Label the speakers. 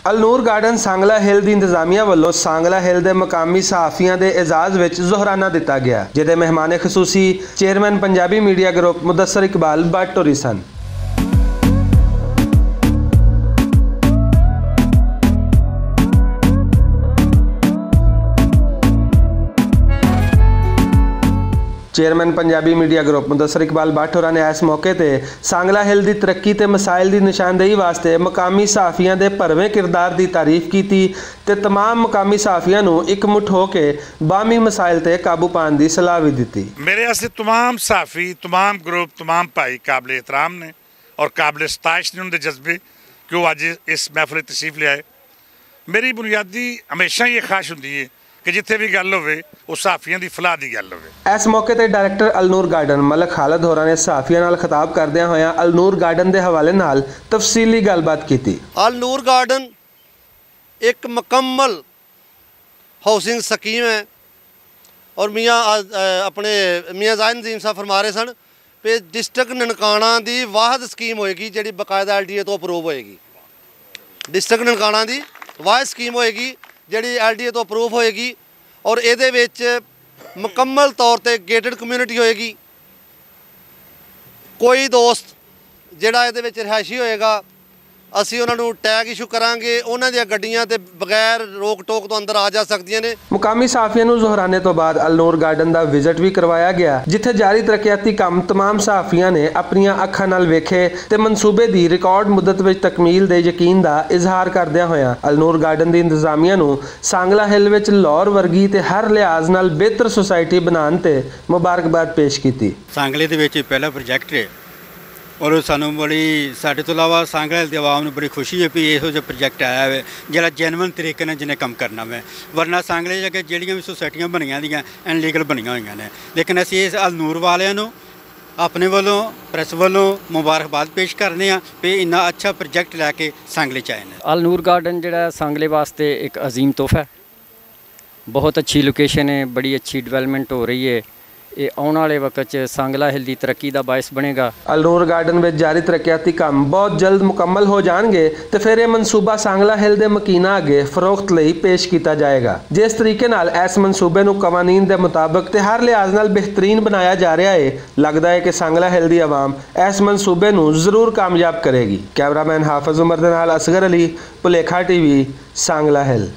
Speaker 1: Al Noor garden Sangla हिल की इंतजामिया वालों सांगला हिल के मकामी सहाफियों के एजाज में जोहराना दिता गया, जिहदे मेहमान खसूसी chairman Punjabi media group Mudassar Iqbal Bhatt होरी सन। Chairman Punjabi media group Mudassar Iqbal Bhatt होरां ने इस मौके पर सांगला हिल की तरक्की ते मसाइल की निशानदेही वास्ते मकामी सहाफियों के भरवें किरदार की तारीफ की ते तमाम मकामी सहाफियों को इकमुठ होकर बामी मसाइल ते काबू पाने की सलाह भी दी।
Speaker 2: मेरे वास्ते तमाम सहाफ़ी, तमाम ग्रुप, तमाम भाई काबिल एहतराम ने और काबिल सताइश ने उनके जज्बे कि वो अज इस महफिल तशरीफ ले आए। मेरी बुनियादी हमेशा ये ख्वाहिश होंदी है कि जिथे भी गल होवे उस सहाफियों की फलाह की गल होवे।
Speaker 1: इस मौके पर डायरैक्टर अलनूर गार्डन मलक खालिद होरां ने सहाफियों नाल खिताब करदियां होया अलनूर गार्डन के हवाले नाल तफसीली गलबात की।
Speaker 3: अलनूर गार्डन एक मुकम्मल हाउसिंग स्कीम है और अपने मियाँ जाहिद नज़ीम साहब फरमा रहे सन कि डिस्ट्रिक्ट ननकाना की वाहद स्कीम होएगी जी बकायदा LDA तो अप्रूव होएगी। डिस्ट्रिक्ट ननकाना की वाहद स्कीम होएगी जी LDA तो अप्रूव होएगी और ये मुकम्मल तौर पर गेटेड कम्यूनिटी होएगी। कोई दोस्त जिहड़ा ये रिहायशी होएगा असी उन्होंने टैग इशू करांगे, उन्होंने दी गड्डियां ते बगैर रोक टोक तो अंदर आ जा सकदियां ने।
Speaker 1: मुकामी सहाफियों को जोहराने तो बाद अलनूर गार्डन का विजिट भी करवाया गया, जिथे जारी तरक्याती काम तमाम सहाफियों ने अपनियां अखां नाल वेखे ते मनसूबे की रिकॉर्ड मुद्दत विच तकमील दे यकीन का इजहार करदियां होया अलनूर गार्डन की इंतजामिया नूं सांगला हिल विच लाहौर वर्गी ते हर लिहाज नाल बेहतर सोसाइटी बनाने ते मुबारकबाद पेश की।
Speaker 4: सांगले दे विच पहला प्रोजेक्ट है और सानू बड़ी साढ़े तो इलावा सांगला हिल दी आवाम नूं बड़ी खुशी है भी इहो जिहा प्रोजेक्ट आया है जिहड़ा जेनवन तरीके नाल जिन्हें काम करना है। वरना सांगले अगे जिहड़ियां भी सोसाइटियां बनियां दियां इनलीगल बनियां होईयां ने, लेकिन असीं इस अलनूर वालियां नूं अपने वालों प्रेस वालों मुबारकबाद पेश करने भी इन्ना अच्छा प्रोजेक्ट लैके सांगले च आए हैं।
Speaker 5: अलनूर गार्डन जिहड़ा सांगले वास्ते एक अजीम तोहफा है, बहुत अच्छी लोकेशन है, बड़ी अच्छी डिवेलपमेंट हो रही है। ये आने वाले वक्त सांगला हिल की तरक्की का बायस बनेगा।
Speaker 1: अलनूर गार्डन में जारी तरक्याती काम बहुत जल्द मुकम्मल हो जाएंगे तो फिर यह मनसूबा सांगला हिल के मकीना अगे फरोख्त लई पेश किया जाएगा। जिस तरीके नाल इस मनसूबे नूं कवानीन के मुताबिक ते हर लिहाज नाल बेहतरीन बनाया जा रहा है, लगता है कि सांगला हिल की आवाम इस मनसूबे नूं जरूर कामयाब करेगी। कैमरामैन हाफिज उमर दे नाल असगर अली, भुलेखा TV, सांगला हिल।